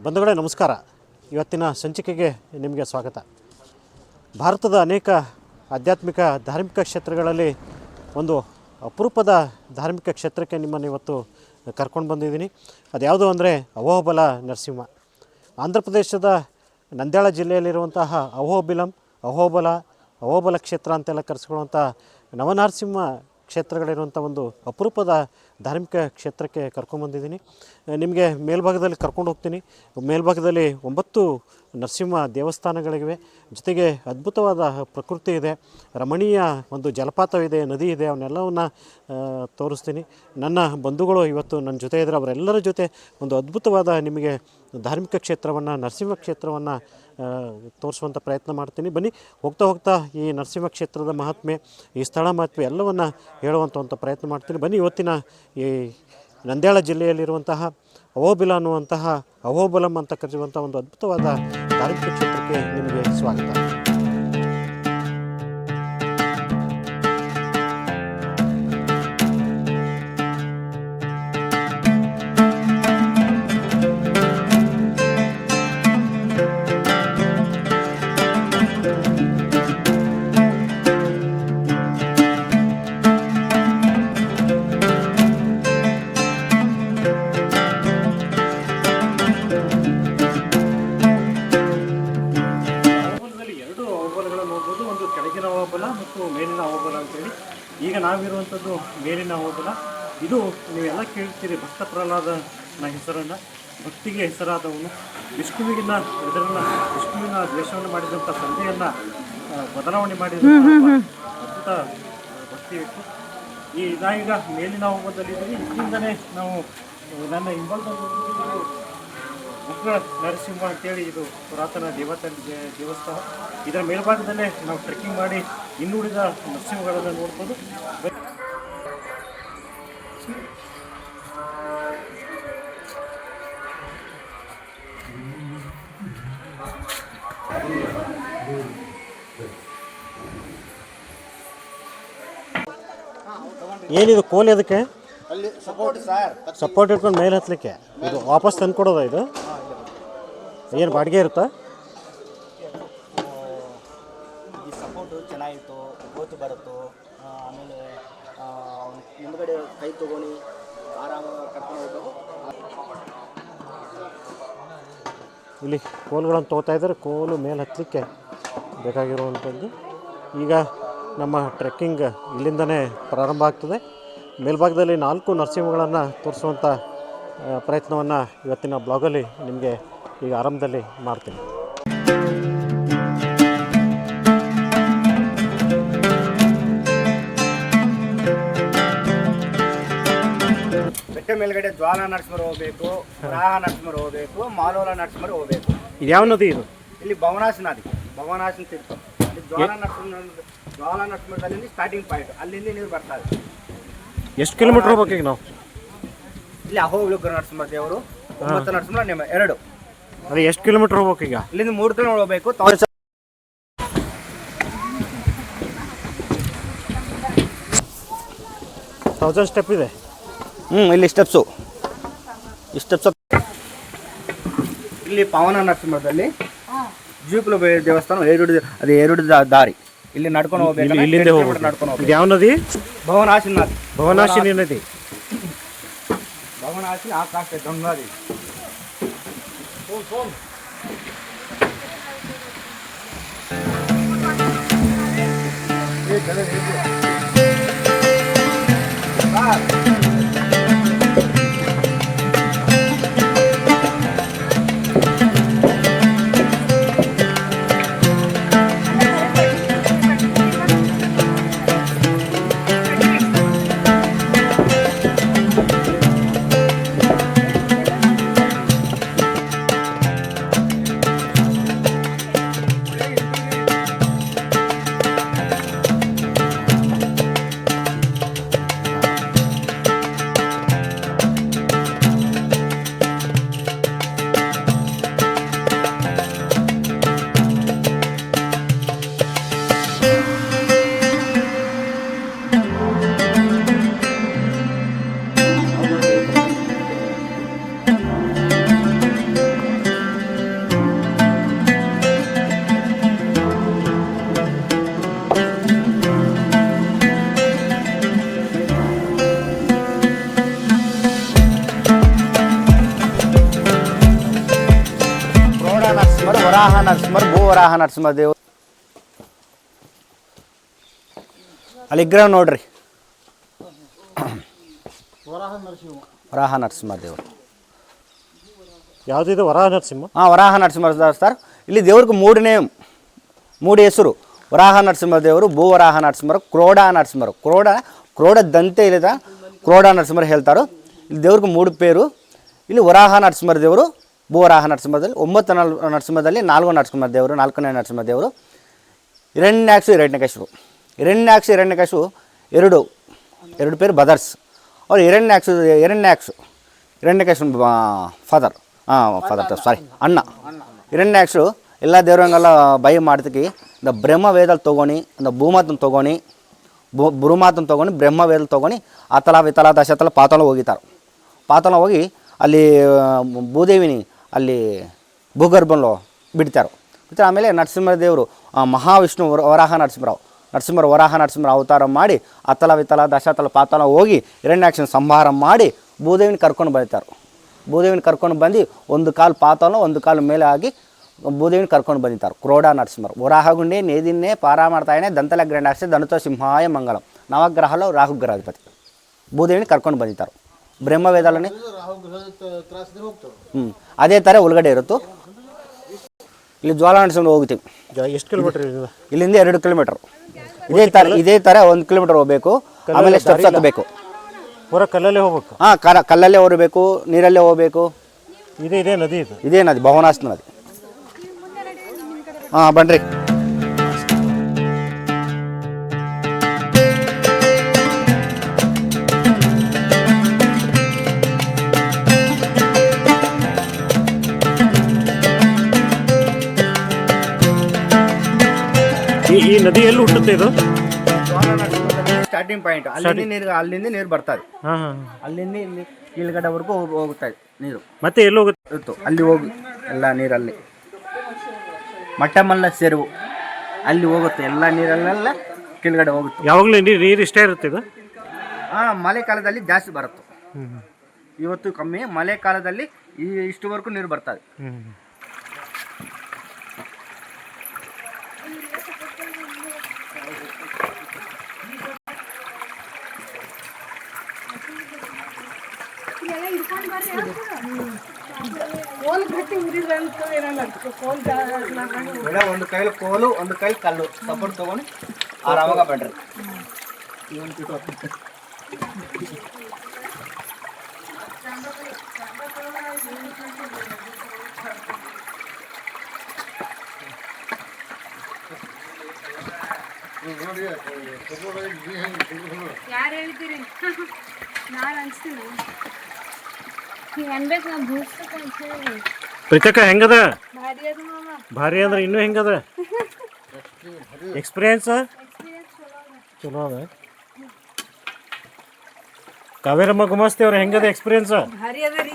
ಬಂಧುಗಳೇ ನಮಸ್ಕಾರ. ಇವತ್ತಿನ ಸಂಚಿಕೆಗೆ ನಿಮಗೆ ಸ್ವಾಗತ. ಭಾರತದ ಅನೇಕ ಆಧ್ಯಾತ್ಮಿಕ ಧಾರ್ಮಿಕ ಕ್ಷೇತ್ರಗಳಲ್ಲಿ ಒಂದು ಅಪರೂಪದ ಧಾರ್ಮಿಕ ಕ್ಷೇತ್ರಕ್ಕೆ ನಿಮ್ಮನ್ನು ಇವತ್ತು ಕರ್ಕೊಂಡು ಬಂದಿದ್ದೀನಿ. ಅದು ಯಾವುದು ಅಂದರೆ ಅಹೋಬಲ ನರಸಿಂಹ. ಆಂಧ್ರ ಪ್ರದೇಶದ ನಂದ್ಯಾಳ ಜಿಲ್ಲೆಯಲ್ಲಿರುವಂತಹ ಅಹೋಬಲ ಕ್ಷೇತ್ರ ಅಂತೆಲ್ಲ ಕರೆಸ್ಕೊಳ್ಳುವಂಥ ನವನರಸಿಂಹ ಕ್ಷೇತ್ರಗಳಿರುವಂಥ ಒಂದು ಅಪರೂಪದ ಧಾರ್ಮಿಕ ಕ್ಷೇತ್ರಕ್ಕೆ ಕರ್ಕೊಂಡ್ಬಂದಿದ್ದೀನಿ. ನಿಮಗೆ ಮೇಲ್ಭಾಗದಲ್ಲಿ ಕರ್ಕೊಂಡು ಹೋಗ್ತೀನಿ. ಮೇಲ್ಭಾಗದಲ್ಲಿ 9 ನರಸಿಂಹ ದೇವಸ್ಥಾನಗಳಿವೆ. ಜೊತೆಗೆ ಅದ್ಭುತವಾದ ಪ್ರಕೃತಿ ಇದೆ, ರಮಣೀಯ ಒಂದು ಜಲಪಾತವಿದೆ, ನದಿ ಇದೆ. ಅವನ್ನೆಲ್ಲವನ್ನು ತೋರಿಸ್ತೀನಿ. ನನ್ನ ಬಂಧುಗಳು ಇವತ್ತು ನನ್ನ ಜೊತೆ ಇದ್ದರೆ ಅವರೆಲ್ಲರ ಜೊತೆ ಒಂದು ಅದ್ಭುತವಾದ ನಿಮಗೆ ಧಾರ್ಮಿಕ ಕ್ಷೇತ್ರವನ್ನು, ನರಸಿಂಹ ಕ್ಷೇತ್ರವನ್ನು ತೋರಿಸುವಂಥ ಪ್ರಯತ್ನ ಮಾಡ್ತೀನಿ. ಬನ್ನಿ, ಹೋಗ್ತಾ ಈ ನರಸಿಂಹ ಕ್ಷೇತ್ರದ ಮಹಾತ್ಮೆ, ಈ ಸ್ಥಳ ಮಹತ್ವ ಎಲ್ಲವನ್ನು ಹೇಳುವಂಥ ಪ್ರಯತ್ನ ಮಾಡ್ತೀನಿ. ಬನ್ನಿ, ಇವತ್ತಿನ ಈ ನಂದ್ಯಾಳ ಜಿಲ್ಲೆಯಲ್ಲಿರುವಂತಹ ಅಹೋಬಲಂ ಅಂತ ಕರೆಯುವಂಥ ಒಂದು ಅದ್ಭುತವಾದ ಧಾರ್ಮಿಕ ಕ್ಷೇತ್ರಕ್ಕೆ ನಿಮಗೆ ಸ್ವಾಗತ. ಮತ್ತು ಮೇಲಿನ ಅಹೋಬಲ ಅಂತೇಳಿ. ಈಗ ನಾವಿರುವಂಥದ್ದು ಮೇಲಿನ ಅಹೋಬಲ. ಇದು ನೀವೆಲ್ಲ ಕೇಳ್ತೀರಿ, ಭಕ್ತ ಪ್ರಹ್ಲಾದನ ಹೆಸರನ್ನು, ಭಕ್ತಿಗೆ ಹೆಸರಾದವನು, ವಿಷ್ಣುವಿನ ದ್ವೇಷವನ್ನು ಮಾಡಿದಂಥ ಸಂಧೆಯನ್ನು ಬದಲಾವಣೆ ಮಾಡಿದಂಥ ಅದ್ಭುತ ಭಕ್ತಿ ವ್ಯಕ್ತಿ. ನಾವೀಗ ಮೇಲಿನ ಅಹೋಬಲದಲ್ಲಿದ್ದೀವಿ. ಇದರಿಂದನೇ ನಾವು ನನ್ನ ಹಿಂಬಾಲದಲ್ಲಿ ಉಗ್ರ ನರಸಿಂಹ ಅಂತೇಳಿ ಇದು ಪುರಾತನ ದೇವಸ್ಥಾನ. ಇದರ ಮೇಲ್ಭಾಗದಲ್ಲೇ ನಾವು ಟ್ರೆಕ್ಕಿಂಗ್ ಮಾಡಿ ಇನ್ನುಳಿದ ನರಸಿಂಹಗಳನ್ನು ನೋಡ್ಬೋದು. ಏನಿದು ಕೋಲಿ? ಅದಕ್ಕೆ ಸಪೋರ್ಟ್ ಇಟ್ಕೊಂಡು ಮೇಲೆ ಹತ್ತಲಿಕ್ಕೆ ಇದು ವಾಪಸ್ ತಂದು ಕೊಡೋದ? ಇದು ಏನು ಬಾಡಿಗೆ ಇರುತ್ತಾ? ಸಪೋರ್ಟು ಚೆನ್ನಾಗಿತ್ತು, ಗೋತು ಬರುತ್ತು. ಆಮೇಲೆ ಮುಂದ್ಗಡೆ ಕೈ ತಗೊಂಡು ಆರಾಮಾಗಿ ಕರ್ಕೊಂಡು ಹೋಗ್ಬೋದು. ಇಲ್ಲಿ ಕೋಲುಗಳನ್ನು ತೊಗೋತಾ ಇದ್ದಾರೆ. ಕೋಲು ಮೇಲೆ ಹತ್ತಲಿಕ್ಕೆ ಬೇಕಾಗಿರುವಂಥದ್ದು. ಈಗ ನಮ್ಮ ಟ್ರೆಕ್ಕಿಂಗ್ ಇಲ್ಲಿಂದನೇ ಪ್ರಾರಂಭ ಆಗ್ತದೆ. ಮೇಲ್ಭಾಗದಲ್ಲಿ 4 ನರಸಿಂಹಗಳನ್ನು ತೋರಿಸುವಂಥ ಪ್ರಯತ್ನವನ್ನು ಇವತ್ತಿನ ಬ್ಲಾಗಲ್ಲಿ ನಿಮಗೆ ಈಗ ಆರಂಭದಲ್ಲಿ ಮಾಡ್ತೀನಿ. ಬೆಟ್ಟ ಮೇಲ್ಗಡೆ ಜ್ವಾಲ ನರಸಿಂಹರು ಹೋಗಬೇಕು, ವರಾಹ ನರಸಿಂಹರು ಹೋಗಬೇಕು, ಮಾಲೋಲ ನರಸಿಂಹರು ಹೋಗಬೇಕು. ಇದು ಯಾವ ನದಿ? ಇದು ಇಲ್ಲಿ ಭವನಾಶಿ ನದಿ, ಭವನಾಶಿ ತೀರ್ಥ. ಇಲ್ಲಿ ಜ್ವಾಲ ನರಸಿಂಹದಲ್ಲಿ ಸ್ಟಾರ್ಟಿಂಗ್ ಪಾಯಿಂಟ್, ಅಲ್ಲಿಂದ ನೀರು ಬರ್ತಾ ಇದೆ. ಎಷ್ಟು ಕಿಲೋಮೀಟ್ರ್ ಹೋಗ್ಬೇಕು ಈಗ ನಾವು? ಇಲ್ಲಿ ಅಹೋಬಲ ನರಸಿಂಹ ದೇವರು, 9 ನರಸಿಂಹ 2. ಅದೇ ಎಷ್ಟು ಕಿಲೋಮೀಟ್ರ್ ಹೋಗ್ಬೇಕು ಈಗ? ಇಲ್ಲಿಂದ 3 ಕಿಲೋಮೀಟರ್ ಹೋಗಬೇಕು. 1000 ಸ್ಟೆಪ್ ಇದೆ. ಇಲ್ಲಿ ಸ್ಟೆಪ್ಸು. ಇಲ್ಲಿ ಪಾವನ ನರಸಿಂಹದಲ್ಲಿ ಜೀಪುಲ ದೇವಸ್ಥಾನ, ಎರಡು ದಾರಿ. ಇಲ್ಲಿ ನಡ್ಕೊಂಡು ಹೋಗ್ಬೇಕು. ಇಲ್ಲಿಂದ ನಡ್ಕೊಂಡು ಹೋಗ್ಬೇಕು. ಯಾವ ನದಿ? ಭವನಾಶಿನಿ ನದಿ. ಭವನಾಶಿನಿ ಆಕಾಶ ಗಂಗಾದಿ. ವರಾಹ ನರಸಿಂಹದೇವರು. ಅಲ್ಲಿ ವಿಗ್ರಹ ನೋಡ್ರಿ, ವರಾಹ ನರಸಿಂಹದೇವರು. ಯಾವುದಿದೆ ವರಾಹ ನರಸಿಂಹ? ಹಾಂ, ವರಾಹ ನರಸಿಂಹ ಸರ್. ಇಲ್ಲಿ ದೇವ್ರಿಗೆ ಮೂರು ಹೆಸರು: ವರಾಹ ನರಸಿಂಹದೇವರು, ಭೂವರಾಹ ನರಸಿಂಹರು, ಕ್ರೋಡ ನರಸಿಂಹರು. ಕ್ರೋಡ ದಂತೆ ಇಲ್ಲದ ಕ್ರೋಡ ನರಸಿಂಹರು ಹೇಳ್ತಾರೆ. ಇಲ್ಲಿ ದೇವ್ರಿಗೆ 3 ಪೇರು. ಇಲ್ಲಿ ವರಾಹ ನರಸಿಂಹ ದೇವರು, ಭೂವರಾಹ ನರಸಿಂಹದಲ್ಲಿ 9 ನರಸಿಂಹದಲ್ಲಿ 4 ನರಸಿಂಹ ದೇವರು, 4ನೇ ನರಸಿಂಹ ದೇವರು. ಹಿರಣ್ಯಾಕ್ಷು ಹಿರಣ್ಯಕಶು ಎರಡು ಪೇರು ಬದರ್ಸ್. ಅವ್ರು ಹಿರಣ್ಯಾಕ್ಷು ಫಾದರ್ ಅಣ್ಣ. ಹಿರಣ್ಯಾಕ್ಷು ಎಲ್ಲ ದೇವ್ರಂಗೆಲ್ಲ ಬೈ ಮಾಡ್ತಿಕ್ಕಿ இந்த ಬ್ರಹ್ಮವೇದಲ್ಲಿ ತೊಗೊಂಡು இந்த ಭೂಮಾತನ್ನು ತೊಗೊಂಡು ಭೂಮಾತನ್ನು ತೊಗೊಂಡು ಬ್ರಹ್ಮವೇದಲ್ಲಿ ತೊಗೊಂಡು ಅತಲ ವಿತಲ ದಶತಲ ಪಾತಾಳ ಹೋಗಿತಾರೆ. ಪಾತಾಳ ಹೋಗಿ ಅಲ್ಲಿ ಭೂದೇವಿನಿ ಅಲ್ಲಿ ಭೂಗರ್ಭಂలో ಬಿಡ್ತಾರೆ. ಆಮೇಲೆ ನರಸಿಂಹದೇವರು ಮಹಾವಿಷ್ಣು ವರಾಹ ನರಸಿಂಹರ ಅವತಾರ ಮಾಡಿ ಅತಲ ವಿತಲ ದಶತಲ ಪಾತಾಳ ಹೋಗಿ ಹಿರಣ್ಯಾಕ್ಷನ ಸಂಹಾರ ಮಾಡಿ ಭೂದೇವಿನ ಕರ್ಕೊಂಡು ಬರ್ತಾರೆ. ಭೂದೇವಿನ ಕರ್ಕೊಂಡು ಬಂದು ಒಂದು ಕಾಲು ಪಾತಾಳ ಒಂದು ಕಾಲು ಮೇಲೆ ಆಗಿ ಭೂದೇವಿನ ಕರ್ಕೊಂಡು ಬಂದಿದ್ದಾರೆ. ಕ್ರೋಡ ನರಸಿಂಹರು ವರಾಹಗುಂಡಿ ನೇದಿನ್ನೇ ಪಾರ ಮಾಡ್ತಾಯೇ ದಂತಲ ಗ್ರಂಡಾಕ್ಷ ಧನುತ ಸಿಂಹಾಯ ಮಂಗಲಂ. ನವಗ್ರಹలో ರಾಹುಗ್ರಹಾಧಿಪತಿ ಭೂದೇವಿನ ಕರ್ಕೊಂಡು ಬಂದಿದ್ದಾರೆ. ಬ್ರಹ್ಮವೇದಲನೇ ಅದೇ ಥರ ಒಳಗಡೆ ಇರುತ್ತೋ. ಇಲ್ಲಿ ಜ್ವಾಲಾ ನರಸಿಂಹ ಹೋಗ್ತೀವಿ. ಎಷ್ಟು ಕಿಲೋಮೀಟರ್? ಇಲ್ಲಿಂದ 2 ಕಿಲೋಮೀಟರ್. ಇದೇ ಥರ 1 ಕಿಲೋಮೀಟರ್ ಹೋಗಬೇಕು. ಆಮೇಲೆ ಸ್ಟೆಪ್ಸ್ ಹತ್ತಬೇಕು. ಪೂರ ಕಲ್ಲಲ್ಲೇ ಹೋಗ್ಬೇಕು? ಹಾಂ, ಕಲ್ಲಲ್ಲೇ ಹೋಗಬೇಕು, ನೀರಲ್ಲೇ ಹೋಗಬೇಕು. ಇದೇ ನದಿ? ಇದೇ ನದಿ, ಭವನಾಶ ನದಿ. ಹಾಂ, ಬನ್ರಿ. ಈ ನದಿ ಎಲ್ಲಿ ಹುಟ್ಟುತ್ತೆ ಇದು? ಸ್ಟಾರ್ಟಿಂಗ್ ಪಾಯಿಂಟ್ ಅಲ್ಲಿಂದ ನೀರು ಬರ್ತದೆ. ಅಲ್ಲಿಂದ ಇಲ್ಲಿ ಕೀಳ್ಗಡೆವರೆಗೂ ಹೋಗುತ್ತದೆ ನೀರು. ಮತ್ತೆ ಎಲ್ಲಿ ಹೋಗುತ್ತೆ? ಅಲ್ಲಿ ಹೋಗಿ ಎಲ್ಲ ನೀರಲ್ಲಿ ಮಟ್ಟಮಲ್ಲ ಸೆರವು ಅಲ್ಲಿ ಹೋಗುತ್ತೆ. ಎಲ್ಲ ನೀರಲ್ಲೆಲ್ಲ ಕೆಳಗಡೆ ಹೋಗುತ್ತೆ. ಯಾವಾಗಲೂ ನೀರು ಇಷ್ಟೇ ಇರುತ್ತೆ ಇದು? ಹಾಂ, ಮಳೆಗಾಲದಲ್ಲಿ ಜಾಸ್ತಿ ಬರುತ್ತೆ. ಇವತ್ತು ಕಮ್ಮಿ, ಮಳೆಗಾಲದಲ್ಲಿ ಇಷ್ಟುವರೆಗೂ ನೀರು ಬರ್ತದೆ. ಒಂದು ಕೈಲಿ ಕೋಲು, ಒಂದು ಕೈಲಿ ಕಲ್ಲು ಸಪೋರ್ಟ್ ತಗೊಂಡು ಆರಾಮಾಗ ಬಡ್ರಿ. ಯಾರು ಹೇಳ್ತೀರಿ? ನಾನು ಅನ್ಸ್ತೀನಿ ಅನ್ಬೇಕು. ನಾವು ಭೂಸ್ತ ಪ್ರೀತಕ್ಕ ಹೆಂಗದ? ಭಾರಿ ಅದು ಮಾಮ. ಭಾರಿ ಅಂದ್ರೆ ಇನ್ನೂ ಹೆಂಗದ ಎಕ್ಸ್ಪೀರಿಯನ್ಸ್? ಚಲೋ ಅದ. ಕಾವೇರಮ್ಮ ಗುಮಾಸ್ತಿ ಅವ್ರ ಹೆಂಗದ ಎಕ್ಸ್ಪೀರಿಯನ್ಸ್? ಭಾರಿ ಅದ ರೀ.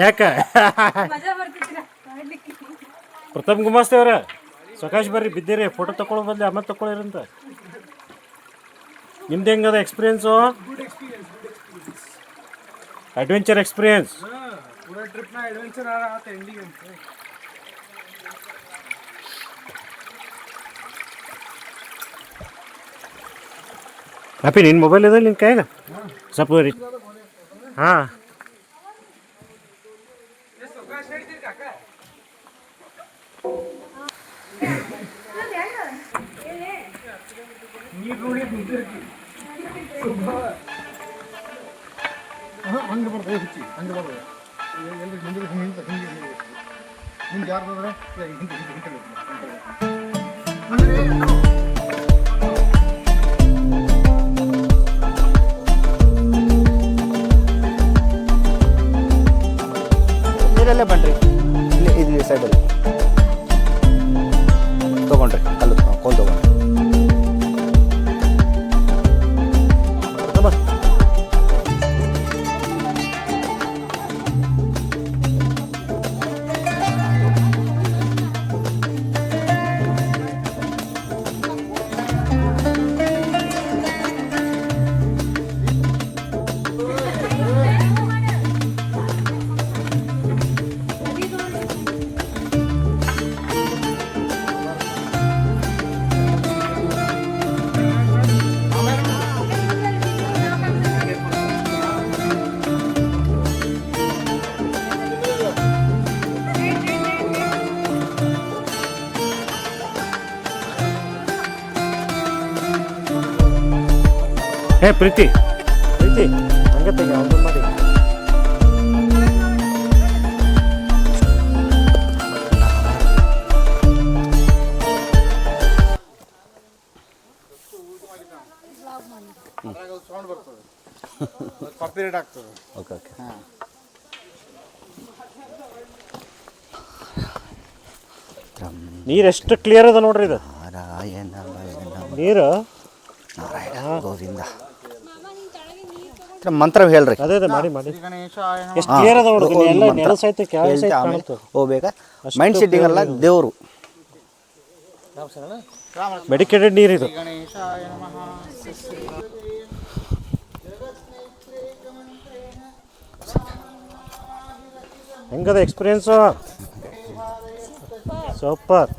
ಯಾಕ ಮಜಾ ಬರ್ತಿದ್ದೀರ? ಪ್ರಥಮ್ ಗುಮಾಸ್ತಿ ಅವ್ರ ಸಕಾಶ್ ಬರ್ರಿ, ಬಿದ್ದೀರಿ, ಫೋಟೋ ತಗೊಳ್ಳೋ ಬಂದು ಆಮೇಲೆ ತಗೊಳ್ಳಿರಂತ. ನಿಮ್ದು ಹೆಂಗದ ಎಕ್ಸ್ಪೀರಿಯನ್ಸು? एडवेंचर एक्सपीरियंस पूरा ट्रिप ना एडवेंचर आ रहा था एंडिंग में. हैप्पी निन मोबाइल ಇದೆ ನಿನ್ನ ಕೈಯಾಗ? ಸ್ವಲ್ಪ ರೀ. ಹಾಂ, ಹಂಗೆ ಬರ್ತದೆ, ಹುಚ್ಚಿ ಹಂಗೆ ಬರ್ತದೆ. ಎಲ್ಲರೂ ಮುಂದೆ ಮುಂದೆ ಯಾರು ಬಂದ್ರೆ ನೀರಲ್ಲೇ ಬನ್ರಿ. ಇಲ್ಲಿ ಸೈಡಲ್ಲಿ ತೊಗೊಂಡ್ರಿ, ಕಲ್ಲು ಕೋಲ್ ತೊಗೊಂಡ್ರಿ. ಪ್ರೀತಿ ಹಂಗೆ ತೆಗಿ ಅವ್ನು ಮಾಡಿ. ಸೌಂಡ್ ಬರ್ತದೆ, ಕಾಪಿರೇಟ್ ಆಗ್ತದೆ. Okay okay. ನೀರು ಎಷ್ಟು ಕ್ಲಿಯರ್ ಅದ ನೋಡ್ರಿ ಇದು ನಾರಾಯಣ ನೀರು. ಗೋವಿಂದ ಮಂತ್ರ ಹೇಳ್ರಿ. ಅದೇ ಮಾಡಿ ಗಣೇಶಾಯ ಎಷ್ಟು ಕ್ಲಿಯರ್ ಅದ ನೋಡ್ರಿ. ಎಲ್ಲ ನೆಲ ಸಹಿತ ಕೆಳಗೆ ಸಹಿತ ಕಾಣುತ್ತೆ. ಹೋಗ್ಬೇಕಾ ಮೈಂಡ್ ಸೆಟ್ಟಿಂಗ್ ಅಲ್ಲ ದೇವರು ಮೆಡಿಕೇಟೆಡ್ ನೀರು ಇದು. ಗಣೇಶಾಯ ನಮಃ. ಹೆಂಗದ ಎಕ್ಸ್ಪೀರಿಯನ್ಸು? ಸೂಪರ್.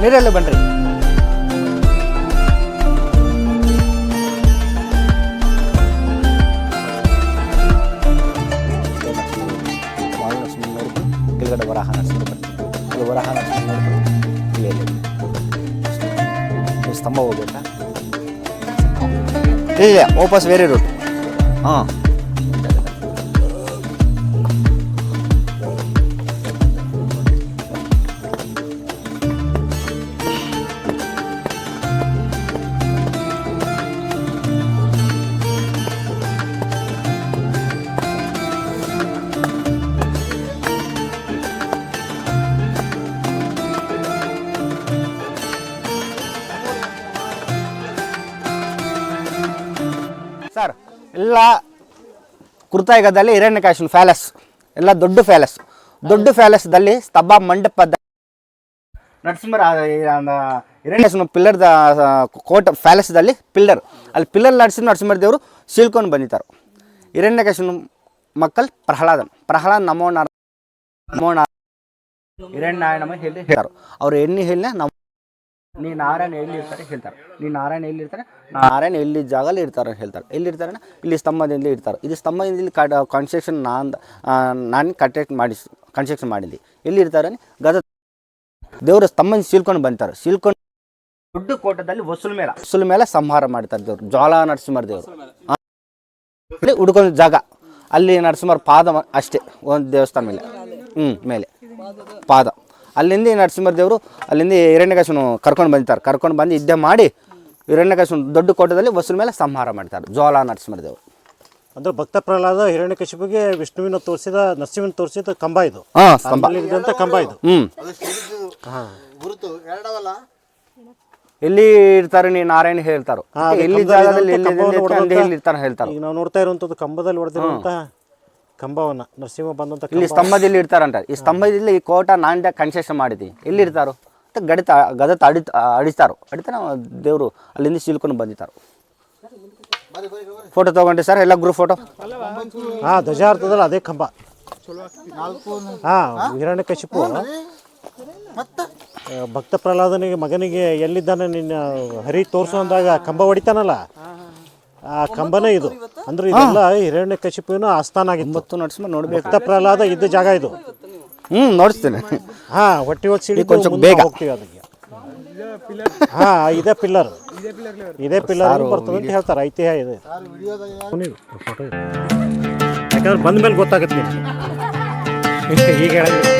ನೀರಲ್ಲೇ ಬನ್ರಿ. ಕೆಳಗಡೆ ವರಾಹ ನರಸಿಂಹ ಅದು ವರಾಹ ನರಸಿಂಹ ಇಲ್ಲಿ ಸ್ತಂಭ ಹೋಗ್ಬೇಕಾ? ಇಲ್ಲ ವಾಪಸ್ ಬೇರೆ ರೂಟ್. ಹಾಂ ಸರ್, ಎಲ್ಲ ಕೃತಯುಗದಲ್ಲಿ ಹಿರಣ್ಯಕಶಿಪು ಪ್ಯಾಲೇಸ್ ಎಲ್ಲ ದೊಡ್ಡ ಪ್ಯಾಲೇಸ್ದಲ್ಲಿ ಸ್ತಂಭ ಮಂಟಪದ ನರಸಿಂಹರ ಹಿರಣ್ಯಕಶಿಪು ಪಿಲ್ಲರ್ದ ಕೋಟ ಪ್ಯಾಲೇಸ್ದಲ್ಲಿ ಅಲ್ಲಿ ಪಿಲ್ಲರ್ ನರಸಿಂಹ ದೇವರು ಸೀಳ್ಕೊಂಡು ಬಂದಿದ್ದಾರೆ. ಹಿರಣ್ಯಕಶಿಪು ಮಕ್ಕಳು ಪ್ರಹ್ಲಾದ ನಮೋ ಹಿರಣ್ಯಾಯ ಹೇಳಿ ಹೇಳ್ತಾರೆ. ಅವ್ರು ಎಣ್ಣೆ ಹೇಳಿ ನಾವು ನೀ ನಾರಾಯಣ ಎಲ್ಲಿ ಇರ್ತಾರೆ ಹೇಳ್ತಾರೆ. ನಾರಾಯಣ ಎಲ್ಲಿ ಜಾಗಲ್ಲಿ ಇರ್ತಾರೆ ಹೇಳ್ತಾರೆ. ಎಲ್ಲಿರ್ತಾರೆ? ಇಲ್ಲಿ ಸ್ತಂಭದಲ್ಲಿ ಇರ್ತಾರೆ. ಇದು ಸ್ತಂಭದಲ್ಲಿ ಕನ್ಸ್ಟ್ರಕ್ಷನ್ ನಾನು ಕನ್ಸ್ಟ್ರಕ್ಷನ್ ಮಾಡಿದ್ದೆ. ಎಲ್ಲಿ ಇರ್ತಾರೆ? ಗದ ದೇವರು ಸ್ತಂಭದಿಂದ ಸೀಳ್ಕೊಂಡು ಬಂತಾರೆ. ದೊಡ್ಡ ಕೋಟದಲ್ಲಿ ವಸುಲ್ ಮೇಲೆ ಸಂಹಾರ ಮಾಡ್ತಾರೆ ದೇವರು. ಜ್ವಾಲಾ ನರಸಿಂಹ ದೇವರು ಹುಡ್ಕೊಂಡ ಜಾಗ ಅಲ್ಲಿ ನರಸಿಂಹರ ಪಾದ ಅಷ್ಟೇ, ಒಂದು ದೇವಸ್ಥಾನ ಮೇಲೆ ಪಾದ. ಅಲ್ಲಿಂದ ನರಸಿಂಹ ದೇವರು ಅಲ್ಲಿಂದ ಹಿರಣ್ಯಕಶಿಪುನ ಕರ್ಕೊಂಡು ಬಂದು ಯುದ್ಧ ಮಾಡಿ ಹಿರಣ್ಯಕಶಿಪು ದೊಡ್ಡ ಕೋಟದಲ್ಲಿ ವಸುಲ್ ಮೇಲೆ ಸಂಹಾರ ಮಾಡ್ತಾರೆ ಜ್ವಾಲಾ ನರಸಿಂಹ ದೇವರು. ಅಂದ್ರೆ ಭಕ್ತ ಪ್ರಹ್ಲಾದ ಹಿರಣ್ಯಕಶಿಪುಗೆ ವಿಷ್ಣುವಿನ ನರಸಿಂಹನ ತೋರಿಸಿದ ಕಂಬ ಇದು. ಸ್ತಂಭ ಕಂಬ ಇದು. ಗುರುತು ಎರಡವಲ್ಲ. ಎಲ್ಲಿ ಇರ್ತಾರೆ ನೀ ನಾರಾಯಣ ಹೇಳ್ತಾರೋ, ಎಲ್ಲಿ ಜಾಗದಲ್ಲಿ ಎಲ್ಲಿ ಇರ್ತಾರೆ ಹೇಳ್ತಾರೆ. ಈಗ ನಾವು ನೋಡ್ತಾ ಇರುವಂತದ್ದು ಕಂಬದಲ್ಲಿ ಹೊಡೆದಿರುವಂತ ಕಂಬವನ್ನ ನರಸಿಂಹ ಬಂದಂತ ಇಲ್ಲಿ ಸ್ತಂಭದಲ್ಲಿ ಇರ್ತಾರಂತ. ಈ ಸ್ತಂಭದಲ್ಲಿ ಈ ಕೋಟ ನಾಂಡ ಕನ್ಸ್ಟ್ರಕ್ಷನ್ ಮಾಡಿದ್ದೀವಿ. ಎಲ್ಲಿ ಇರ್ತಾರೋ ಗದತ ಅಡಿತಾರೋ ದೇವರು ಅಲ್ಲಿಂದ ಸೀಳ್ಕೊಂಡು ಬಂದಿತ್ತಾರೋ. ಫೋಟೋ ತಗೊಂಡ್ರಿ ಸರ್, ಎಲ್ಲ ಗ್ರೂಪ್ ಫೋಟೋ. ಧ್ವಜಾರ್ಥದಲ್ಲಿ ಅದೇ ಕಂಬ. ಹಿರಣ್ಯಕಶಿಪು ಭಕ್ತ ಪ್ರಹ್ಲಾದನಿಗೆ ಮಗನಿಗೆ ಎಲ್ಲಿದ್ದಾನೆ ನಿನ್ನ ಹರಿ ತೋರಿಸು ಅಂದಾಗ ಕಂಬ ಹೊಡಿತಾನಲ್ಲ, ಆ ಕಂಬನೇ ಇದು. ಅಂದ್ರೆ ಇದೆಲ್ಲ ಹಿರಣ್ಯಕಶಿಪುವಿನ ಆಸ್ಥಾನ ಆಗಿತ್ತು. ನರಸಿಂಹ ನೋಡ್ಬೇಕು. ಭಕ್ತ ಪ್ರಹ್ಲಾದ ಇದ್ದ ಜಾಗ ಇದು. ನೋಡಿಸ್ತೇನೆ. ಹೊಟ್ಟೆ ಹೊತ್ತು ಸಿಡಿ ಬೇಗ ಹೋಗ್ತೀವಿ ಅದಕ್ಕೆ. ಇದೇ ಪಿಲ್ಲರ್ ಬರ್ತದೆ ಅಂತ ಹೇಳ್ತಾರೆ. ಐತಿಹ್ಯ ಇದೆ. ಫೋಟೋ ಯಾಕಂದ್ರೆ ಬಂದ ಮೇಲೆ ಗೊತ್ತಾಗತ್ತೆ ಈಗ ಹೇಳಂಗಿಲ್ಲ.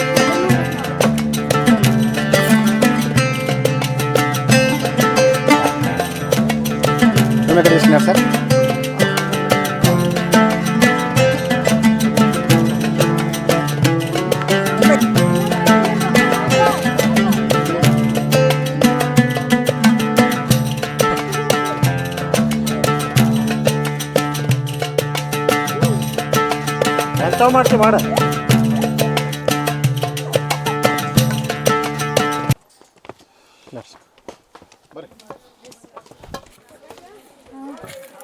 ಸರ್ ಎಂತ ಮಾಡ್ತೀವಿ ಮಾಡ.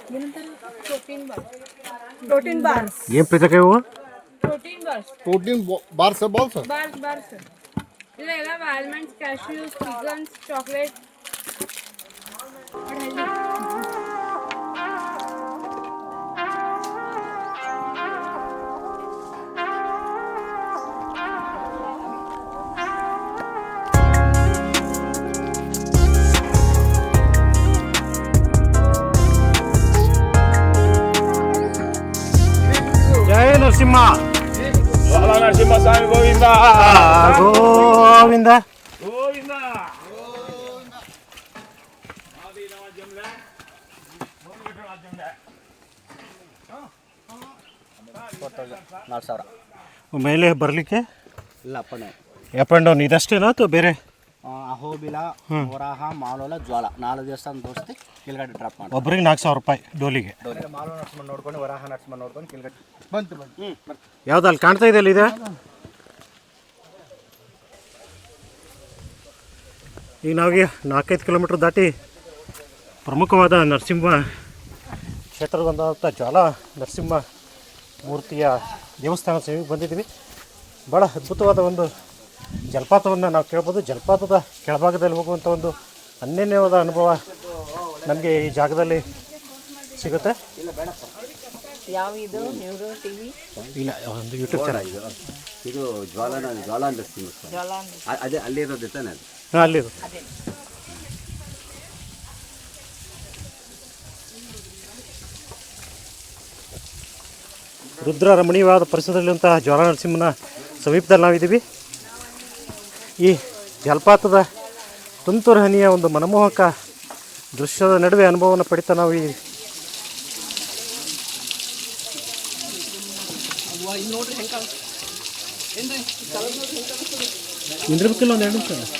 प्रोटीन बार्स ಏನು ಪ್ರೈಸ್ ಇವು? Protein bars protein bars balls bars ಇದೆಲ್ಲ ಆಲ್ಮಂಡ್ಸ್ ಕ್ಯಾಶ್ಯೂಸ್ ಪೀಗನ್ಸ್ ಚಾಕ್ಲೇಟ್ ಜೈ ನರಸಿಂಹ ನರಸಿಂಹ ಸ್ವಾಮಿ ಗೋವಿಂದ ಗೋವಿಂದ. ಗೋವಿಂದ. ನಾಲ್ಕು ಸಾವಿರ ಮೇಲೆ ಬರಲಿಕ್ಕೆ ಇಲ್ಲ ಅಪ್ಪನೇ ಅಪ್ ಆ್ಯಂಡ್ ಡೌನ್ ಇದಷ್ಟೇನಾ ಅಥವಾ ಬೇರೆ? ಅಹೋಬಿಲ ವರಾಹ ಮಾಲೋಲ ಜ್ವಾಲ 4 ದೇವಸ್ಥಾನ ತೋರಿಸ್ತಿ ಕೆಳಗಡೆ ಡ್ರಾಪ್ ಮಾಡಿ ಒಬ್ಬರಿಗೆ 4,000 ರೂಪಾಯಿ ಡೋಲಿಗೆ. ಮಾಲೋ ನರಸಿಂಹ ನೋಡ್ಕೊಂಡು ವರಾಹ ನರಸಿಂಹ ನೋಡ್ಕೊಂಡು ಕೆಳಗಡೆ ಬಂತು ಯಾವ್ದು ಅಲ್ಲಿ ಕಾಣ್ತಾ ಇದೆ ಅಲ್ಲಿ ಇದೆ? ಈಗ ನಾವಿಗೆ 4-5 ಕಿಲೋಮೀಟ್ರ್ ದಾಟಿ ಪ್ರಮುಖವಾದ ನರಸಿಂಹ ಕ್ಷೇತ್ರದಂಥ ಜ್ವಾಲಾ ನರಸಿಂಹ ಮೂರ್ತಿಯ ದೇವಸ್ಥಾನ ಸೇವೆಗೆ ಬಂದಿದ್ದೀವಿ. ಭಾಳ ಅದ್ಭುತವಾದ ಒಂದು ಜಲಪಾತವನ್ನು ನಾವು ಕೇಳ್ಬೋದು. ಜಲಪಾತದ ಕೆಳಭಾಗದಲ್ಲಿ ಹೋಗುವಂಥ ಒಂದು ಅನನ್ಯವಾದ ಅನುಭವ ನಮಗೆ ಈ ಜಾಗದಲ್ಲಿ ಸಿಗುತ್ತೆ. ಯಾವಿದು ನ್ಯೂರೋ ಟಿವಿ ಇಲ್ಲ ಒಂದು ಯೂಟ್ಯೂಬ್ ಚಾನಲ್ ಇದು ಜ್ವಾಲ ನರಸಿಂಹ ಅದೇ ಅಲ್ಲಿ ಇರೋದು ತಾನೆ ಅದು. ಹಾಂ ಅಲ್ಲಿದು. ರುದ್ರ ರಮಣೀಯವಾದ ಪರಿಸರದಲ್ಲಿರುವಂತಹ ಜ್ವಾಲಾ ನರಸಿಂಹನ ಸಮೀಪದಲ್ಲಿ ನಾವಿದ್ದೀವಿ. ಈ ಜಲಪಾತದ ತುಂತುರು ಹನಿಯ ಒಂದು ಮನಮೋಹಕ ದೃಶ್ಯದ ನಡುವೆ ಅನುಭವವನ್ನು ಪಡಿತಾ ನಾವು ಈ ನಿಂದಿರ್ಬೇಕಿಲ್ಲ ಒಂದು 2 ನಿಮಿಷ.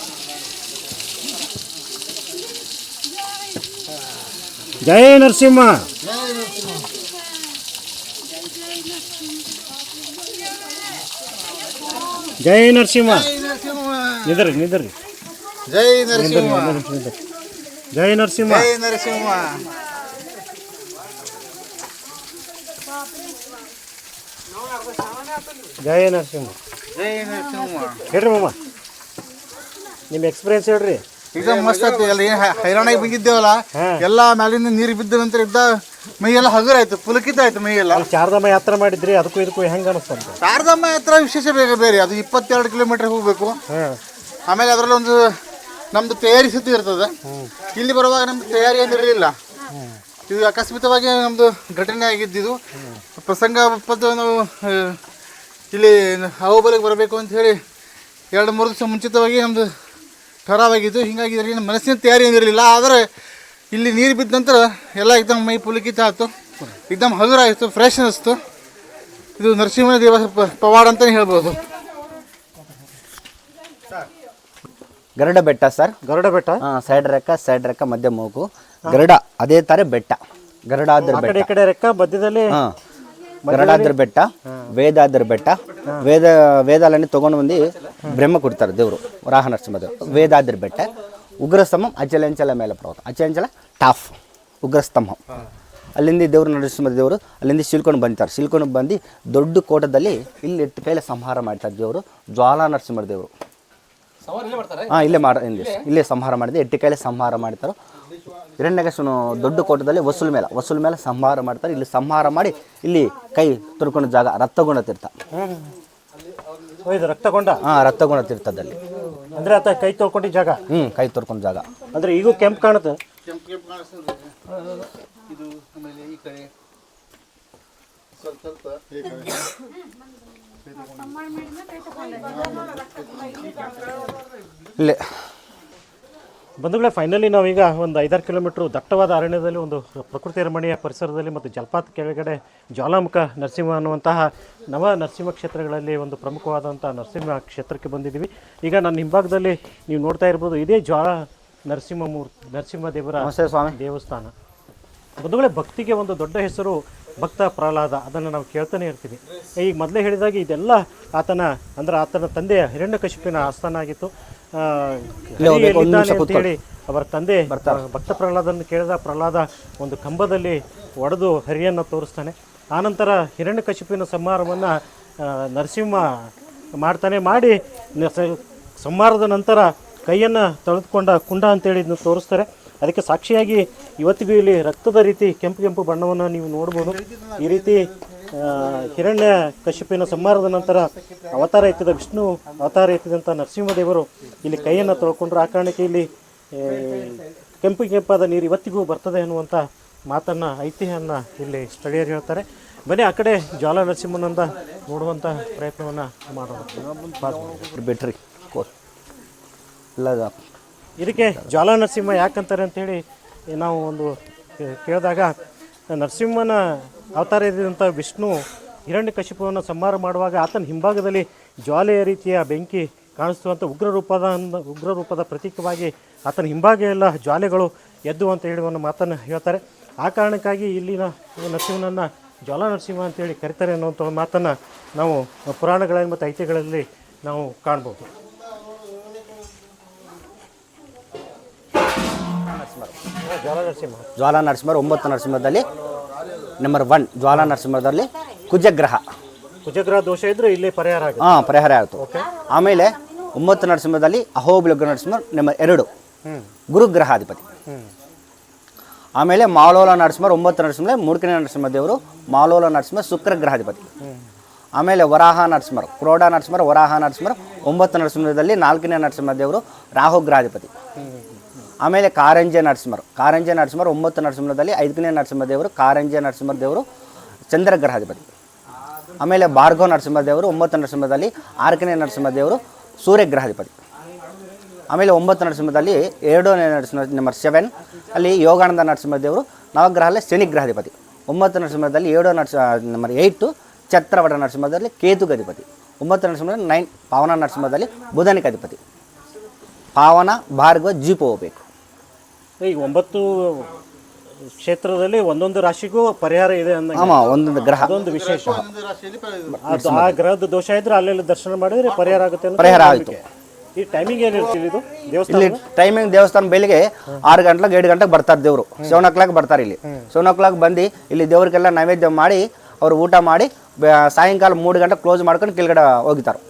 ಜೈ ನರಸಿಂಹ. ಜೈ ನರಸಿಂಹ. ನಿಂದ್ರಿ ನಿಂದ್ರಿ. ಜೈ ನರಸಿಂಹ ಜೈ ನರಸಿಂಹ. ಜೈ ನರಸಿಂಹ. ಜೈ ನರಸಿಂಹ. ಜೈ ನರಸಿಂಹ. ಹೇಳ್ರಿ ಮಾಮ ನಿಮ್ಮ ಎಕ್ಸ್ಪೀರಿಯನ್ಸ್ ಹೇಳ್ರಿ. ಈಗ ಮಸ್ತ್ ಆಯ್ತು. ಎಲ್ಲ ಏನು ಹೈರಾಣಾಗಿ ಬಿದ್ದಿದ್ದೇವಲ್ಲ ಎಲ್ಲ ಮ್ಯಾಲಿಂದ ನೀರು ಬಿದ್ದ ನಂತರ ಇದ್ದ ಮೈಯೆಲ್ಲ ಹಗುರಾಯ್ತು, ಪುಲಕಿತ ಆಯ್ತು ಮೈಯೆಲ್ಲ. ಅಲ್ಲಿ ಚಾರ್ಧಾಮ ಯಾತ್ರೆ ಮಾಡಿದ್ರಿ, ಅದಕ್ಕೂ ಇದಕ್ಕೂ ಹೆಂಗೆ ಅನಿಸ್ತಂತ? ಶಾರದಮ್ಮ ಹತ್ರ ವಿಶೇಷ ಬೇರೆ ಅದು 22 ಕಿಲೋಮೀಟರ್ ಹೋಗ್ಬೇಕು. ಹಾಂ ಆಮೇಲೆ ಅದರಲ್ಲಿ ಒಂದು ನಮ್ದು ತಯಾರಿ ಸುದ್ದಿ ಇರ್ತದೆ. ಇಲ್ಲಿ ಬರುವಾಗ ನಮ್ದು ತಯಾರಿ ಏನಿರಲಿಲ್ಲ. ಇದು ಅಕಸ್ಮಿತವಾಗಿ ನಮ್ಮದು ಘಟನೆ ಆಗಿದ್ದು. ಪ್ರಸಂಗ ಪದ್ದು ನಾವು ಇಲ್ಲಿ ಅಹೋಬಲಿಗೆ ಬರಬೇಕು ಅಂತ ಹೇಳಿ 2-3 ದಿವಸ ಮುಂಚಿತವಾಗಿ ನಮ್ಮದು ಖರಾಬಾಗಿದ್ದು. ಹೀಗಾಗಿ ನಮ್ಮ ಮನಸ್ಸಿನ ತಯಾರಿ ಏನಿರಲಿಲ್ಲ. ಆದರೆ ಇಲ್ಲಿ ನೀರು ಬಿದ್ದ ನಂತರ ಎಲ್ಲ एकदम ಮೈ ಪುಲಕಿತ ಆಯಿತು, एकदम ಹಗುರಾಯಿತು, ಫ್ರೆಶ್ ಅನಿಸ್ತು. ಇದು ನರಸಿಂಹ ದೇವ ಪವಾಡ ಅಂತಲೇ ಹೇಳ್ಬೋದು. ಗರುಡ ಬೆಟ್ಟ ಸರ್. ಗರುಡ ಬೆಟ್ಟ. ಸೈಡ್ ರೆಕ್ಕ ಮಧ್ಯ ಮೂಗು ಗರುಡ ಅದೇ ತರ ಬೆಟ್ಟ. ಗರುಡಾದ್ರ ಆ ಕಡೆ ಬೆಟ್ಟ. ಈ ಕಡೆ ರೆಕ್ಕ ಮಧ್ಯದಲ್ಲಿ. ಹಾಂ ಗರುಡಾದ್ರ ಬೆಟ್ಟ, ವೇದಾದ್ರ ಬೆಟ್ಟ. ವೇದಾಲన్నీ ತೊಗೊಂಡು ಬಂದು ಬ್ರಹ್ಮ ಕೊಡ್ತಾರೆ ದೇವರು ವರಾಹ ನರಸಿಂಹದೇವರು. ವೇದಾದ್ರ ಬೆಟ್ಟ, ಉಗ್ರಸ್ತಂಭಂ ಅಚಲಂಚಲ ಮೇಲೆ ಪರ್ವತ. ಅಚಲಂಚಲ ಟಾಫ್ ಉಗ್ರಸ್ತಂಭ. ಅಲ್ಲಿಂದ ದೇವರು ನರಸಿಂಹ ದೇವರು ಅಲ್ಲಿಂದ ಶಿಲ್ಕೊಂಡು ಬಂದು ದೊಡ್ಡ ಕೋಟದಲ್ಲಿ ಇಲ್ಲಿ ಇಟ್ಟು ಕೈಲಿ ಸಂಹಾರ ಮಾಡ್ತಾರೆ ದೇವರು ಜ್ವಾಲಾ ನರಸಿಂಹ ದೇವರು. ಹಾಂ ಇಲ್ಲೇ ಸಂಹಾರ ಮಾಡಿದೆ. ಎಟ್ಟಿ ಕೈಲಿ ಸಂಹಾರ ಮಾಡ್ತಾರೆ. ಹಿರಣ್ಯಕಶಿಪುನು ದೊಡ್ಡ ಕೋಟದಲ್ಲಿ ವಸೂಲ್ ಮೇಲೆ ಸಂಹಾರ ಮಾಡ್ತಾರೆ. ಇಲ್ಲಿ ಸಂಹಾರ ಮಾಡಿ ಇಲ್ಲಿ ಕೈ ತುರ್ಕೊಂಡ ಜಾಗ ರಕ್ತಗುಣ ತೀರ್ಥ. ಇದು ರಕ್ತಗೊಂಡ. ಹಾಂ ರಕ್ತಗುಣ ತೀರ್ಥದಲ್ಲಿ ಅಂದರೆ ಆತ ಕೈ ತೊಳ್ಕೊಂಡಿದ್ದ ಜಾಗ. ಕೈ ತುರ್ಕೊಂಡ ಜಾಗ. ಅಂದರೆ ಈಗೂ ಕೆಂಪು ಕಾಣುತ್ತೆ. ಇದು ಆಮೇಲೆ ಈ ಕಡೆ ಸ್ವಲ್ಪ ಇಲ್ಲೇ ಬಂಧುಗಳೇ, ಫೈನಲಿ ನಾವೀಗ ಒಂದು 5-6 ಕಿಲೋಮೀಟ್ರ್ ದಟ್ಟವಾದ ಅರಣ್ಯದಲ್ಲಿ ಒಂದು ಪ್ರಕೃತಿ ರಮಣೀಯ ಪರಿಸರದಲ್ಲಿ ಮತ್ತು ಜಲಪಾತ ಕೆಳಗಡೆ ಜ್ವಾಲಾಮುಖ ನರಸಿಂಹ ಅನ್ನುವಂತಹ ನವ ನರಸಿಂಹ ಕ್ಷೇತ್ರಗಳಲ್ಲಿ ಒಂದು ಪ್ರಮುಖವಾದಂಥ ನರಸಿಂಹ ಕ್ಷೇತ್ರಕ್ಕೆ ಬಂದಿದ್ದೀವಿ. ಈಗ ನನ್ನ ಹಿಂಭಾಗದಲ್ಲಿ ನೀವು ನೋಡ್ತಾ ಇರ್ಬೋದು, ಇದೇ ಜ್ವಾಲಾ ನರಸಿಂಹ ದೇವರ ಸ್ವಾಮಿ ದೇವಸ್ಥಾನ. ಬಂಧುಗಳೇ, ಭಕ್ತಿಗೆ ಒಂದು ದೊಡ್ಡ ಹೆಸರು ಭಕ್ತ ಪ್ರಹ್ಲಾದ ಅದನ್ನು ನಾವು ಕೇಳ್ತಾನೆ ಇರ್ತೀವಿ. ಈಗ ಮೊದಲೇ ಹೇಳಿದಾಗ ಇದೆಲ್ಲ ಆತನ ತಂದೆಯ ಹಿರಣ್ಯಕಶಿಪಿನ ಆಸ್ಥಾನ ಆಗಿತ್ತು. ಅಂತೇಳಿ ಅವರ ತಂದೆ ಭಕ್ತ ಪ್ರಹ್ಲಾದನ್ನು ಕೇಳಿದ ಪ್ರಹ್ಲಾದ ಒಂದು ಕಂಬದಲ್ಲಿ ಒಡೆದು ಹರಿಯನ್ನು ತೋರಿಸ್ತಾನೆ. ಆನಂತರ ಹಿರಣ್ಯಕಶಿಪಿನ ಸಂಹಾರವನ್ನು ನರಸಿಂಹ ಮಾಡ್ತಾನೆ. ಮಾಡಿ ಸಂಹಾರದ ನಂತರ ಕೈಯನ್ನು ತೊಳೆದುಕೊಂಡ ಕುಂಡ ಅಂತೇಳಿ ಇದನ್ನು ತೋರಿಸ್ತಾರೆ. ಅದಕ್ಕೆ ಸಾಕ್ಷಿಯಾಗಿ ಇವತ್ತಿಗೂ ಇಲ್ಲಿ ರಕ್ತದ ರೀತಿ ಕೆಂಪು ಬಣ್ಣವನ್ನು ನೀವು ನೋಡ್ಬೋದು. ಈ ರೀತಿ ಹಿರಣ್ಯ ಕಶ್ಯಪಿನ ಸಂಹಾರದ ನಂತರ ಅವತಾರ ಎತ್ತಿದ ವಿಷ್ಣು ಅವತಾರ ಎತ್ತಿದಂಥ ನರಸಿಂಹದೇವರು ಇಲ್ಲಿ ಕೈಯನ್ನು ತೊಳ್ಕೊಂಡ್ರು. ಆ ಕಾರಣಕ್ಕೆ ಇಲ್ಲಿ ಕೆಂಪಾದ ನೀರು ಇವತ್ತಿಗೂ ಬರ್ತದೆ ಅನ್ನುವಂಥ ಮಾತನ್ನು ಐತಿಹ್ಯವನ್ನು ಇಲ್ಲಿ ಸ್ಥಳೀಯರು ಹೇಳ್ತಾರೆ. ಬನ್ನಿ ಆ ಕಡೆ ಜ್ವಾಲಾ ನರಸಿಂಹನಂದ ನೋಡುವಂಥ ಪ್ರಯತ್ನವನ್ನು ಮಾಡೋಣ. ಬಿಟ್ರಿ ಇಲ್ಲ ಇದಕ್ಕೆ ಜ್ವಾಲಾ ನರಸಿಂಹ ಯಾಕಂತಾರೆ ಅಂಥೇಳಿ ನಾವು ಒಂದು ಕೇಳಿದಾಗ ನರಸಿಂಹನ ಅವತಾರ ಇದ್ದಂಥ ವಿಷ್ಣು ಹಿರಣ್ಯಕಶಿಪುವನ್ನು ಸಂಹಾರ ಮಾಡುವಾಗ ಆತನ ಹಿಂಭಾಗದಲ್ಲಿ ಜ್ವಾಲೆಯ ರೀತಿಯ ಬೆಂಕಿ ಕಾಣಿಸುವಂಥ ಉಗ್ರ ರೂಪದ ಪ್ರತೀಕವಾಗಿ ಆತನ ಹಿಂಭಾಗ ಎಲ್ಲ ಜ್ವಾಲೆಗಳು ಎದ್ದು ಅಂತ ಹೇಳಿ ಒಂದು ಮಾತನ್ನು ಹೇಳ್ತಾರೆ. ಆ ಕಾರಣಕ್ಕಾಗಿ ಇಲ್ಲಿನ ನರಸಿಂಹನನ್ನು ಜ್ವಾಲಾ ನರಸಿಂಹ ಅಂತೇಳಿ ಕರೀತಾರೆ ಅನ್ನುವಂಥ ಒಂದು ಮಾತನ್ನು ನಾವು ಪುರಾಣಗಳಲ್ಲಿ ಮತ್ತು ಐತಿಹ್ಯಗಳಲ್ಲಿ ನಾವು ಕಾಣ್ಬೋದು. ಜ್ವಾಲಾ ನರಸಿಂಹ 9 ನರಸಿಂಹದಲ್ಲಿ ನಂಬರ್ 1 ಜ್ವಾಲಾ ನರಸಿಂಹದಲ್ಲಿ ಕುಜಗ್ರಹ ದೋಷ ಇದ್ರೆ ಇಲ್ಲಿ ಪರಿಹಾರ ಆಗುತ್ತೆ. ಪರಿಹಾರ ಆಯಿತು. ಆಮೇಲೆ 9 ನರಸಿಂಹದಲ್ಲಿ ಅಹೋಬಿಲಗ್ರ ನರಸಿಂಹ ನಂಬರ್ 2 ಗುರುಗ್ರಹಾಧಿಪತಿ. ಆಮೇಲೆ ಮಾಲೋಲ ನರಸಿಂಹ 9 ನರಸಿಂಹ ಮೂರ್ಖನೇ ನರಸಿಂಹ ದೇವರು ಮಾಲೋಲ ನರಸಿಂಹ ಶುಕ್ರಗ್ರಹಾಧಿಪತಿ. ಆಮೇಲೆ ವರಾಹ ನರಸಿಂಹ ಕ್ರೋಢ ನರಸಿಂಹ ವರಾಹ ನರಸಿಂಹ 9 ನರಸಿಂಹದಲ್ಲಿ 4ನೇ ನರಸಿಂಹ ದೇವರು ರಾಹುಗ್ರಹಾಧಿಪತಿ. ಆಮೇಲೆ ಕಾರಂಜೆ ನರಸಿಂಹ 9 ನರಸಿಂಹದಲ್ಲಿ 5ನೇ ನರಸಿಂಹ ದೇವರು ಕಾರಂಜೆ ನರಸಿಂಹ ದೇವರು ಚಂದ್ರಗ್ರಹಾಧಿಪತಿ. ಆಮೇಲೆ ಭಾರ್ಗವ ನರಸಿಂಹ ದೇವರು 9 ನರಸಿಂಹದಲ್ಲಿ 6ನೇ ನರಸಿಂಹ ದೇವರು ಸೂರ್ಯಗ್ರಹಾಧಿಪತಿ. ಆಮೇಲೆ 9 ನರಸಿಂಹದಲ್ಲಿ 2ನೇ ನರಸಿಂಹ ನಂಬರ್ 7 ಅಲ್ಲಿ ಯೋಗಾನಂದ ನರಸಿಂಹ ದೇವರು ನವಗ್ರಹದಲ್ಲಿ ಶನಿಗ್ರಹಾಧಿಪತಿ. 9 ನರಸಿಂಹದಲ್ಲಿ 7 ನಂಬರ್ 8 ಛತ್ರವಡ ನರಸಿಂಹದಲ್ಲಿ ಕೇತುಗಧಿಪತಿ. 9 ನರಸಿಂಹದಲ್ಲಿ 9 ಪಾವನ ನರಸಿಂಹದಲ್ಲಿ ಬುಧನಿಗೆ ಅಧಿಪತಿ. ಪಾವನ ಭಾರ್ಗವ ಜೀಪ ಹೋಗಬೇಕು. ಈಗ 9 ಕ್ಷೇತ್ರದಲ್ಲಿ ಒಂದೊಂದು ರಾಶಿಗೂ ಪರಿಹಾರ ಇದೆ ಅಂದ ಒಂದೊಂದು ಗ್ರಹ ಅದೊಂದು ವಿಶೇಷ. ಆ ಗ್ರಹದ ದೋಷ ಇದ್ರೆ ಅಲ್ಲೆಲ್ಲ ದರ್ಶನ ಮಾಡಿದ್ರೆ ಪರಿಹಾರ ಆಗುತ್ತೆ. ಪರಿಹಾರ ಆಯಿತು. ಈ ಟೈಮಿಂಗ್ ಏನಿರ್ತೀವಿ ಇದು ಇಲ್ಲಿ ಟೈಮಿಂಗ್ ದೇವಸ್ಥಾನ ಬೆಳಿಗ್ಗೆ 6 ಗಂಟೆಗೆ 7 ಗಂಟೆಗೆ ಬರ್ತಾರೆ ದೇವರು. 7 o'clock ಬರ್ತಾರೆ. ಇಲ್ಲಿ 7 o'clock ಬಂದು ಇಲ್ಲಿ ದೇವ್ರಿಗೆಲ್ಲ ನೈವೇದ್ಯ ಮಾಡಿ ಅವರು ಊಟ ಮಾಡಿ ಸಾಯಂಕಾಲ 3 ಗಂಟೆ ಕ್ಲೋಸ್ ಮಾಡ್ಕೊಂಡು ಕೆಳಗಡೆ ಹೋಗಿತಾರೆ.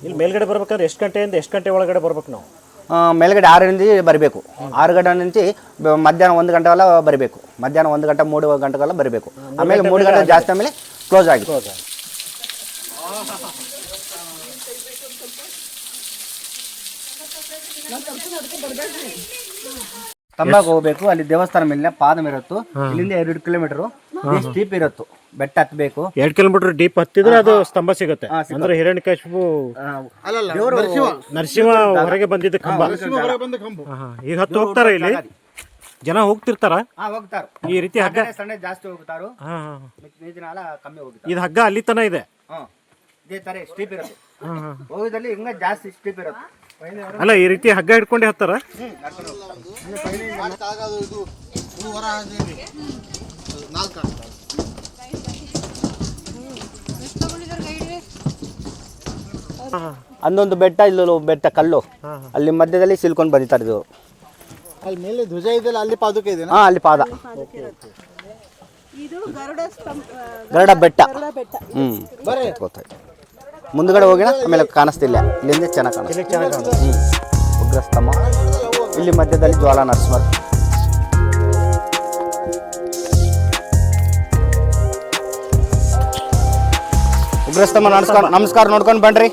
ಇಲ್ಲಿ ಮೇಲ್ಗಡೆ ಬರ್ಬೇಕಾದ್ರೆ ಎಷ್ಟು ಗಂಟೆಯಿಂದ ಎಷ್ಟು ಗಂಟೆ ಒಳಗಡೆ ಬರ್ಬೇಕು ನಾವು? ಮೇಲ್ಗಡೆ 6ರಿಂದ ಬರಬೇಕು. 6 ಗಂಟೆ నుంచి ಮಧ್ಯಾಹ್ನ 1 ಗಂಟೆಗೆಲ್ಲ ಬರಬೇಕು. ಮಧ್ಯಾಹ್ನ 1 ಗಂಟೆ 3 ಗಂಟೆಗೆಲ್ಲ ಬರಬೇಕು. ಆಮೇಲೆ 3 ಗಂಟೆ ಜಾಸ್ತಿ ಆಮೇಲೆ ಕ್ಲೋಸ್ ಆಗಿದೆ. ಕಂಬಕ್ಕೆ ಹೋಗ್ಬೇಕು. ಅಲ್ಲಿ ದೇವಸ್ಥಾನ ಮೇಲೆ ಪಾದ ಇರತ್ತು. ಇಲ್ಲಿಂದ 2 ಕಿಲೋಮೀಟರ್ ಸ್ಟೀಪ್ ಇರತ್ತು. ಬೆಟ್ಟ ಹತ್ತಬೇಕು. 2 ಕಿಲೋಮೀಟರ್ ಡೀಪ್ ಹತ್ತಿದ್ರೆ ಅದು ಸ್ತಂಭ ಸಿಗುತ್ತೆ. ಅಂದ್ರೆ ಹಿರಣ್ಯಕಶಿಪು ನರಸಿಂಹ ಹೊರಗೆ ಬಂದಿದ್ದ ಕಂಬ. ಈಗ ಹತ್ತು ಹೋಗ್ತಾರ ಇಲ್ಲಿ ಜನ ಹೋಗ್ತಿರ್ತಾರ. ಈ ರೀತಿ ಹಗ್ಗ ಜಾಸ್ತಿ ಹೋಗ್ತಾರು. ಇದು ಹಗ್ಗ ಅಲ್ಲಿ ತನ ಇದೆ. ಸ್ಟೀಪ್ ಇರುತ್ತೆ. ಹೋಗಿದಲ್ಲಿ ಹಿಂಗ ಜಾಸ್ತಿ ಸ್ಟೀಪ್ ಇರುತ್ತೆ. ಅಲ್ಲ ಈ ರೀತಿ ಹಗ್ಗ ಹಿಡ್ಕೊಂಡೆ ಹತ್ತಾರ. ಅಂದೊಂದು ಬೆಟ್ಟ, ಇಲ್ಲೊಂದು ಬೆಟ್ಟ ಕಲ್ಲು, ಅಲ್ಲಿ ಮಧ್ಯದಲ್ಲಿ ಸಿಲ್ಕೊಂಡು ಬಂದಿದ್ದಾರೆ ಇವರು. ಅಲ್ಲಿ ಮೇಲೆ ಧ್ವಜ ಇದೆಯಲ್ಲ, ಅಲ್ಲಿ ಪಾದುಕೆ ಇದೆ. ಅಲ್ಲಿ ಪಾದ ಗರುಡ ಬೆಟ್ಟ. ಗೊತ್ತಾಯ್ತು. ಮುಂದ್ಗಡೆ ಹೋಗಿನ ಆಮೇಲೆ ಕಾಣಿಸ್ತಿಲ್ಲ. ಇಲ್ಲಿಂದ ಚೆನ್ನಾಗಿ ಕಾಣಿಸ್ತು. ಉಗ್ರಸ್ತಂಭ ಇಲ್ಲಿ ಮಧ್ಯದಲ್ಲಿ ಜ್ವಾಲಾ ನರಸಿಂಹ. ಉಗ್ರಸ್ತಂಭ ನಮಸ್ಕಾರ ನೋಡ್ಕೊಂಡು ಬನ್ರಿ.